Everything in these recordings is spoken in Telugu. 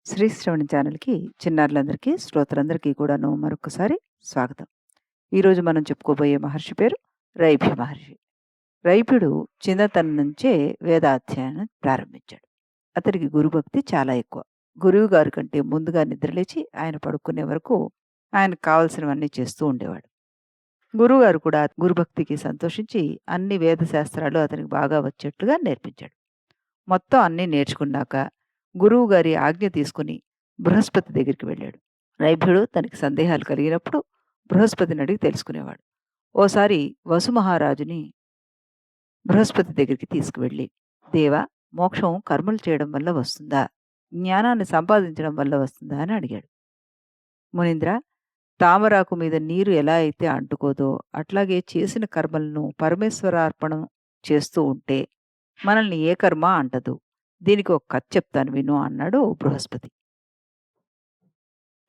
శ్రీ శ్రవణి ఛానల్‌కి చిన్నారులందరికీ, శ్రోతలందరికీ కూడాను మరొక్కసారి స్వాగతం. ఈరోజు మనం చెప్పుకోబోయే మహర్షి పేరు రైభ్య మహర్షి. రైభ్యుడు చిన్నతనం నుంచే వేదాధ్యయనం ప్రారంభించాడు. అతనికి గురుభక్తి చాలా ఎక్కువ. గురువు గారి కంటే ముందుగా నిద్రలేచి ఆయన పడుకునే వరకు ఆయనకు కావాల్సినవన్నీ చేస్తూ ఉండేవాడు. గురువుగారు కూడా గురుభక్తికి సంతోషించి అన్ని వేద శాస్త్రాలు అతనికి బాగా వచ్చేట్టుగా నేర్పించాడు. మొత్తం అన్నీ నేర్చుకున్నాక గురువుగారి ఆజ్ఞ తీసుకొని బృహస్పతి దగ్గరికి వెళ్ళాడు. రైభ్యుడు తనకి సందేహాలు కలిగినప్పుడు బృహస్పతిని అడిగి తెలుసుకునేవాడు. ఓసారి వసుమహారాజుని బృహస్పతి దగ్గరికి తీసుకువెళ్ళి, దేవా, మోక్షం కర్మలు చేయడం వల్ల వస్తుందా? జ్ఞానాన్ని సంపాదించడం వల్ల వస్తుందా అని అడిగాడు. మునీంద్ర, తామరాకు మీద నీరు ఎలా అయితే అంటుకోదో అట్లాగే చేసిన కర్మలను పరమేశ్వరార్పణం చేస్తూ ఉంటే మనల్ని ఏ కర్మ అంటదు. దీనికి ఒక కథ చెప్తాను విను అన్నాడు బృహస్పతి.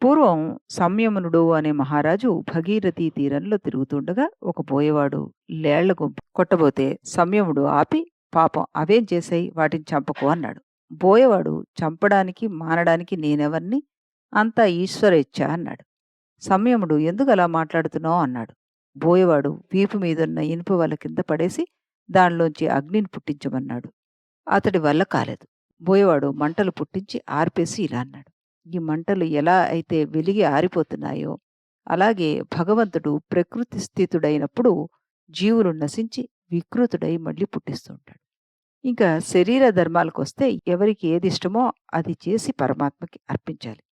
పూర్వం సంయమనుడు అనే మహారాజు భగీరథీ తీరంలో తిరుగుతుండగా ఒక బోయవాడు లేళ్ల గుంపు కొట్టబోతే సంయముడు ఆపి, పాపం అవేం చేశాయి, వాటిని చంపకు అన్నాడు. బోయవాడు, చంపడానికి మానడానికి నేనెవర్ని, అంతా ఈశ్వర ఇచ్ఛ అన్నాడు. సంయముడు, ఎందుకు అలా మాట్లాడుతున్నావు అన్నాడు. బోయవాడు వీపు మీదున్న ఇనుప వల కింద పడేసి దానిలోంచి అగ్నిని పుట్టించమన్నాడు. అతడి వల్ల కాలేదు. బోయవాడు మంటలు పుట్టించి ఆర్పేసి ఇలా అన్నాడు. ఈ మంటలు ఎలా అయితే వెలిగి ఆరిపోతున్నాయో అలాగే భగవంతుడు ప్రకృతి స్థితుడైనప్పుడు జీవులు నశించి వికృతుడై మళ్ళీ పుట్టిస్తూ ఉంటాడు. ఇంకా శరీర ధర్మాలకొస్తే ఎవరికి ఏది ఇష్టమో అది చేసి పరమాత్మకి అర్పించాలి.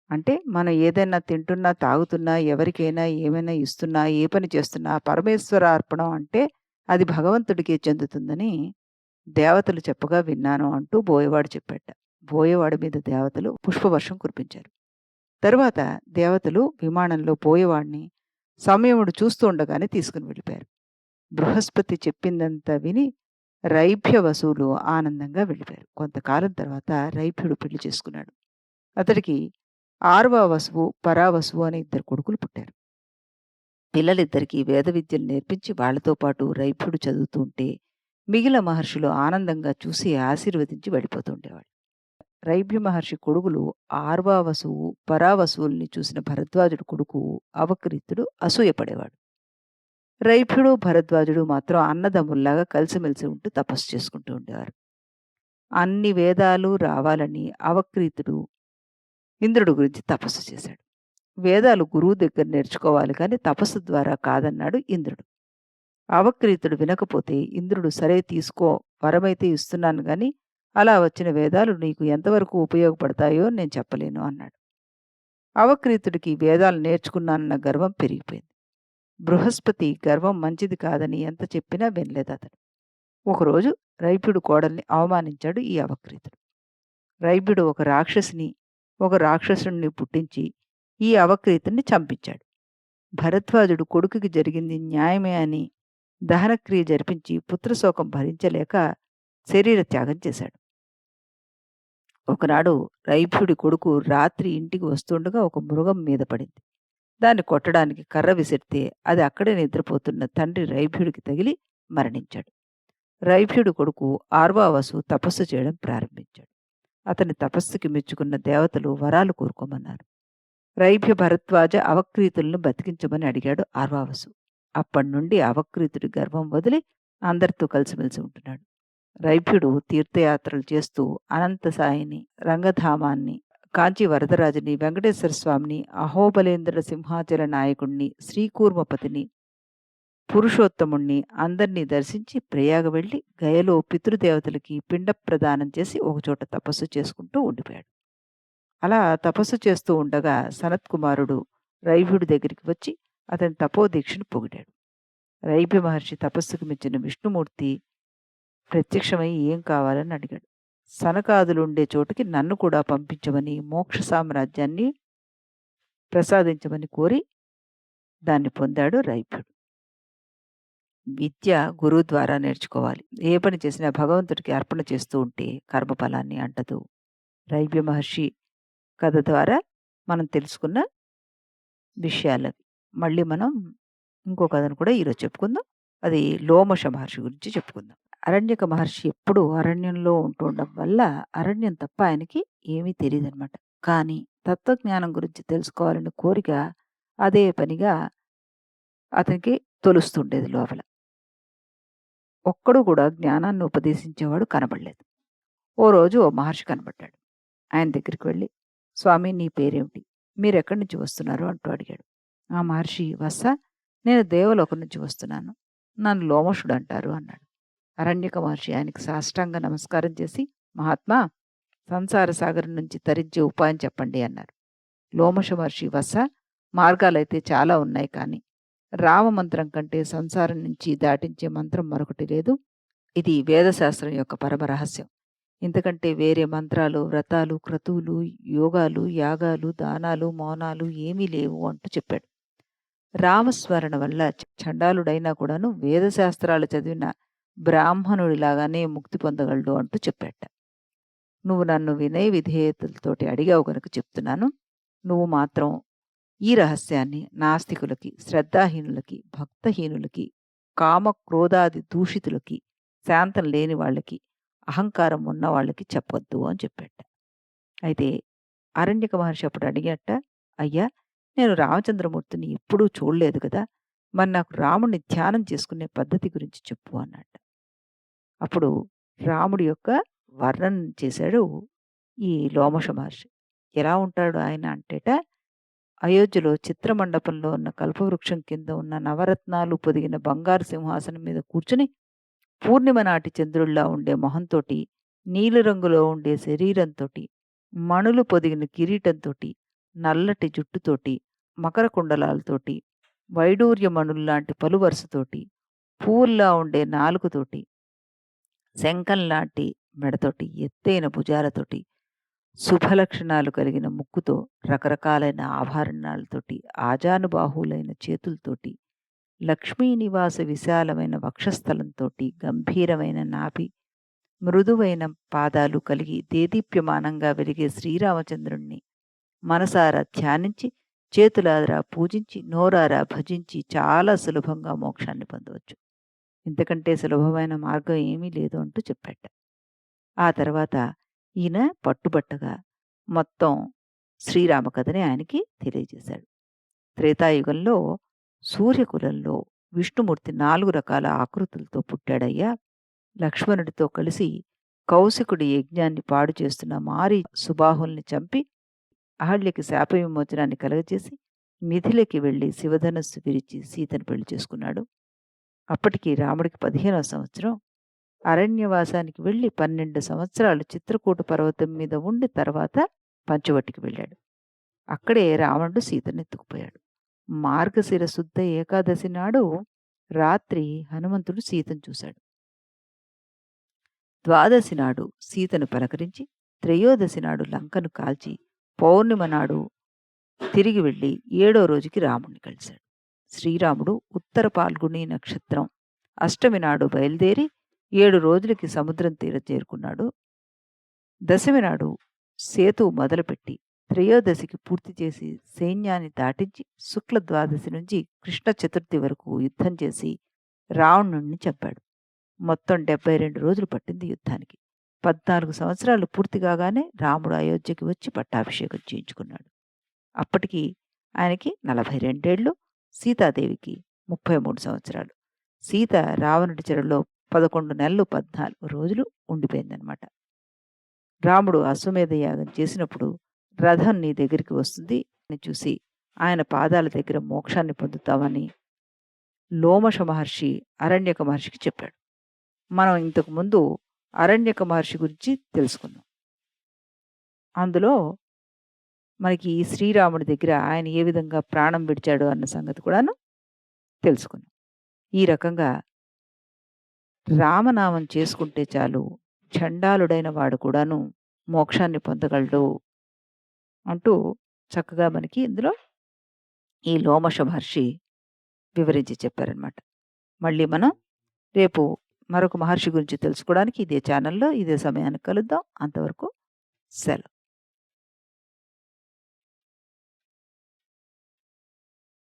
అంటే మనం ఏదైనా తింటున్నా, తాగుతున్నా, ఎవరికైనా ఏమైనా ఇస్తున్నా, ఏ పని చేస్తున్నా పరమేశ్వర అర్పణం అంటే అది భగవంతుడికే చెందుతుందని దేవతలు చెప్పగా విన్నాను అంటూ బోయవాడు చెప్పాట. బోయవాడి మీద దేవతలు పుష్పవర్షం కురిపించారు. తరువాత దేవతలు విమానంలో బోయవాడిని సంయముడు చూస్తూ ఉండగానే తీసుకుని వెళ్ళిపోయారు. బృహస్పతి చెప్పిందంతా విని రైభ్య వసువులు ఆనందంగా వెళ్ళిపోయారు. కొంతకాలం తర్వాత రైభ్యుడు పెళ్లి చేసుకున్నాడు. అతడికి ఆర్వ వసువు, పరావసువు అనే ఇద్దరు కొడుకులు పుట్టారు. పిల్లలిద్దరికీ వేద విద్యలు నేర్పించి వాళ్లతో పాటు రైభ్యుడు చదువుతూ ఉంటే మిగిలిన మహర్షులు ఆనందంగా చూసి ఆశీర్వదించి వెళ్ళిపోతూ ఉండేవాడు. రైభ్య మహర్షి కొడుకులు ఆర్వావసువు, పరావసువుల్ని చూసిన భరద్వాజుడు కొడుకు అవక్రీతుడు అసూయపడేవాడు. రైభ్యుడు, భరద్వాజుడు మాత్రం అన్నదమ్ముల్లాగా కలిసిమెలిసి ఉంటూ తపస్సు చేసుకుంటూ ఉండేవారు. అన్ని వేదాలు రావాలని అవక్రీతుడు ఇంద్రుడు గురించి తపస్సు చేశాడు. వేదాలు గురువు దగ్గర నేర్చుకోవాలి కానీ తపస్సు ద్వారా కాదన్నాడు ఇంద్రుడు. అవక్రీతుడు వినకపోతే ఇంద్రుడు, సరే తీసుకో, వరమైతే ఇస్తున్నాను గాని అలా వచ్చిన వేదాలు నీకు ఎంతవరకు ఉపయోగపడతాయో నేను చెప్పలేను అన్నాడు. అవక్రీతుడికి వేదాలు నేర్చుకున్నానన్న గర్వం పెరిగిపోయింది. బృహస్పతి గర్వం మంచిది కాదని ఎంత చెప్పినా వినలేదు అతడు. ఒకరోజు రైభ్యుడు కోడల్ని అవమానించాడు ఈ అవక్రీతుడు. రైభ్యుడు ఒక రాక్షసుణ్ణి పుట్టించి ఈ అవక్రీతుణ్ణి చంపించాడు. భరద్వాజుడు కొడుకుకి జరిగింది న్యాయమే అని దహనక్రియ జరిపించి పుత్రశోకం భరించలేక శరీర త్యాగం చేశాడు. ఒకనాడు రైభ్యుడి కొడుకు రాత్రి ఇంటికి వస్తుండగా ఒక మృగం మీద పడింది. దాన్ని కొట్టడానికి కర్ర విసిరితే అది అక్కడే నిద్రపోతున్న తండ్రి రైభ్యుడికి తగిలి మరణించాడు. రైభ్యుడి కొడుకు ఆర్వావసు తపస్సు చేయడం ప్రారంభించాడు. అతని తపస్సుకి మెచ్చుకున్న దేవతలు వరాలు కోరుకోమన్నారు. రైభ్య భరద్వాజ అవక్రీతులను బతికించమని అడిగాడు ఆర్వావసు. అప్పటినుండి అవక్రీతుడి గర్వం వదిలి అందరితో కలిసిమెలిసి ఉంటున్నాడు. రైభ్యుడు తీర్థయాత్రలు చేస్తూ అనంతసాయిని, రంగధామాన్ని, కాంచి వరదరాజుని, వెంకటేశ్వర స్వామిని, అహోబలేంద్ర సింహాచల నాయకుణ్ణి, శ్రీకూర్మపతిని, పురుషోత్తముణ్ణి అందర్నీ దర్శించి ప్రయాగ వెళ్ళి గయలో పితృదేవతలకి పిండ ప్రదానం చేసి ఒకచోట తపస్సు చేసుకుంటూ ఉండిపోయాడు. అలా తపస్సు చేస్తూ ఉండగా సనత్కుమారుడు రైభ్యుడి దగ్గరికి వచ్చి అతని తపోదీక్షను పొగిడాడు. రైభ్య మహర్షి తపస్సుకు మెచ్చిన విష్ణుమూర్తి ప్రత్యక్షమై ఏం కావాలని అడిగాడు. సనకాదులుండే చోటుకి నన్ను కూడా పంపించమని, మోక్ష సామ్రాజ్యాన్ని ప్రసాదించమని కోరి దాన్ని పొందాడు రైభ్యుడు. విద్య గురువు ద్వారా నేర్చుకోవాలి. ఏ పని చేసినా భగవంతుడికి అర్పణ చేస్తూ ఉంటే కర్మఫలాన్ని అంటదు. రైభ్య మహర్షి కథ ద్వారా మనం తెలుసుకున్న విషయాలవి. మళ్ళీ మనం ఇంకో కథను కూడా ఈరోజు చెప్పుకుందాం. అది లోమశ మహర్షి గురించి చెప్పుకుందాం. అరణ్యక మహర్షి ఎప్పుడూ అరణ్యంలో ఉంటుండడం వల్ల అరణ్యం తప్ప ఆయనకి ఏమీ తెలీదనమాట. కానీ తత్వజ్ఞానం గురించి తెలుసుకోవాలనే కోరిక అదే పనిగా అతనికి తొలుస్తుండేది లోపల. ఒక్కడు కూడా జ్ఞానాన్ని ఉపదేశించేవాడు కనబడలేదు. ఓ రోజు ఓ మహర్షి కనబడ్డాడు. ఆయన దగ్గరికి వెళ్ళి, "స్వామి నీ పేరేమిటి? మీరెక్కడి నుంచి వస్తున్నారు?" అంటూ అడిగాడు. ఆ మహర్షి, "వత్స, నేను దేవలోకం నుంచి వస్తున్నాను. నన్ను లోమశుడంటారు" అన్నాడు. అరణ్యక మహర్షి ఆయనకి సాష్టాంగ నమస్కారం చేసి, "మహాత్మా, సంసార సాగరం నుంచి తరించే ఉపాయం చెప్పండి" అన్నారు. లోమశ మహర్షి, "వత్స, మార్గాలైతే చాలా ఉన్నాయి కానీ రామ మంత్రం కంటే సంసారం నుంచి దాటించే మంత్రం మరొకటి లేదు. ఇది వేదశాస్త్రం యొక్క పరమ రహస్యం. ఇంతకంటే వేరే మంత్రాలు, వ్రతాలు, క్రతువులు, యోగాలు, యాగాలు, దానాలు, మౌనాలు ఏమీ లేవు" అంటూ చెప్పాడు. రామస్మరణ వల్ల చండాలుడైనా కూడాను వేదశాస్త్రాలు చదివిన బ్రాహ్మణుడిలాగానే ముక్తి పొందగలడు అంటూ చెప్పాట. "నువ్వు నన్ను వినయ విధేయతలతోటి అడిగావు గనుక చెప్తున్నాను. నువ్వు మాత్రం ఈ రహస్యాన్ని నాస్తికులకి, శ్రద్ధాహీనులకి, భక్తహీనులకి, కామ క్రోధాది దూషితులకి, శాంతం లేని వాళ్ళకి, అహంకారం ఉన్న వాళ్ళకి చెప్పొద్దు" అని చెప్పాట. అయితే అరణ్యక మహర్షి అప్పుడు అడిగట, "అయ్యా, నేను రామచంద్రమూర్తిని ఎప్పుడూ చూడలేదు కదా! మరి నాకు రాముడిని ధ్యానం చేసుకునే పద్ధతి గురించి చెప్పు" అన్నట్ట. అప్పుడు రాముడి యొక్క వర్ణన చేశాడు ఈ లోమశ మహర్షి. ఎలా ఉంటాడు ఆయన అంటేట, అయోధ్యలో చిత్రమండపంలో ఉన్న కల్పవృక్షం కింద ఉన్న నవరత్నాలు పొదిగిన బంగారు సింహాసనం మీద కూర్చుని, పూర్ణిమ నాటి చంద్రుడిలా ఉండే మొహంతోటి, నీలిరంగులో ఉండే శరీరంతోటి, మణులు పొదిగిన కిరీటంతోటి, నల్లటి జుట్టుతోటి, మకర కుండలాలతోటి, వైడూర్యమణుల్లాంటి పలువరుసతోటి, పువ్వుల్లా ఉండే నాలుకతోటి, శంఖంలాంటి మెడతోటి, ఎత్తైన భుజాలతోటి, శుభలక్షణాలు కలిగిన ముక్కుతో, రకరకాలైన ఆభరణాలతోటి, ఆజానుబాహువులైన చేతులతోటి, లక్ష్మీ నివాస విశాలమైన వక్షస్థలంతోటి, గంభీరమైన నాభి, మృదువైన పాదాలు కలిగి దేదీప్యమానంగా వెలిగే శ్రీరామచంద్రుణ్ణి మనసారా ధ్యానించి, చేతులారా పూజించి, నోరారా భజించి చాలా సులభంగా మోక్షాన్ని పొందవచ్చు. ఇంతకంటే సులభమైన మార్గం ఏమీ లేదు అంటూ చెప్పాట. ఆ తర్వాత ఈయన పట్టుబట్టగా మొత్తం శ్రీరామ కథని ఆయనకి తెలియజేశాడు. త్రేతాయుగంలో సూర్యకులంలో విష్ణుమూర్తి 4 రకాల ఆకృతులతో పుట్టాడయ్యా. లక్ష్మణుడితో కలిసి కౌశికుడి యజ్ఞాన్ని పాడు చేస్తున్న మారి సుబాహుల్ని చంపి అహల్యకి శాప విమోచనాన్ని కలగజేసి మిథిలకి వెళ్ళి శివధనస్సు విరిచి సీతను పెళ్లి చేసుకున్నాడు. అప్పటికి రాముడికి 15వ సంవత్సరం. అరణ్యవాసానికి వెళ్ళి 12 సంవత్సరాలు చిత్రకూట పర్వతం మీద ఉండి తర్వాత పంచవటికి వెళ్ళాడు. అక్కడే రావణుడు సీతను ఎత్తుకుపోయాడు. మార్గశిర శుద్ధ ఏకాదశి నాడు రాత్రి హనుమంతుడు సీతను చూశాడు. ద్వాదశి నాడు సీతను పలకరించి, త్రయోదశి నాడు లంకను కాల్చి, పౌర్ణిమ నాడు తిరిగి వెళ్ళి 7వ రోజుకి రాముణ్ణి కలిశాడు. శ్రీరాముడు ఉత్తర పాల్గుణి నక్షత్రం అష్టమి నాడు బయలుదేరి 7 రోజులకి సముద్రం తీరం చేరుకున్నాడు. దశమి నాడు సేతువు మొదలుపెట్టి త్రయోదశికి పూర్తి చేసి సైన్యాన్ని దాటించి శుక్ల ద్వాదశి నుంచి కృష్ణ చతుర్థి వరకు యుద్ధం చేసి రావణుణ్ణి చంపాడు. మొత్తం 72 రోజులు పట్టింది యుద్ధానికి. 14 సంవత్సరాలు పూర్తి కాగానే రాముడు అయోధ్యకి వచ్చి పట్టాభిషేకం చేయించుకున్నాడు. అప్పటికి ఆయనకి 42 ఏళ్ళు, సీతాదేవికి 33 సంవత్సరాలు. సీత రావణుడి చెరలో 11 నెలలు 14 రోజులు ఉండిపోయిందనమాట. రాముడు అశ్వమేధ యాగం చేసినప్పుడు రథం నీ దగ్గరికి వస్తుంది అని చూసి ఆయన పాదాల దగ్గర మోక్షాన్ని పొందుతామని లోమశ మహర్షి అరణ్యక మహర్షికి చెప్పాడు. మనం ఇంతకు ముందు అరణ్యక మహర్షి గురించి తెలుసుకున్నాం. అందులో మనకి ఈ శ్రీరాముడి దగ్గర ఆయన ఏ విధంగా ప్రాణం విడిచాడు అన్న సంగతి కూడాను తెలుసుకున్నాం. ఈ రకంగా రామనామం చేసుకుంటే చాలు చండాలుడైన వాడు కూడాను మోక్షాన్ని పొందగలడు అంటూ చక్కగా మనకి ఇందులో ఈ లోమశ మహర్షి వివరించి చెప్పారనమాట. మళ్ళీ మనం రేపు మరొక మహర్షి గురించి తెలుసుకోవడానికి ఇదే ఛానల్లో ఇదే సమయానికి కలుద్దాం. అంతవరకు సెలవు.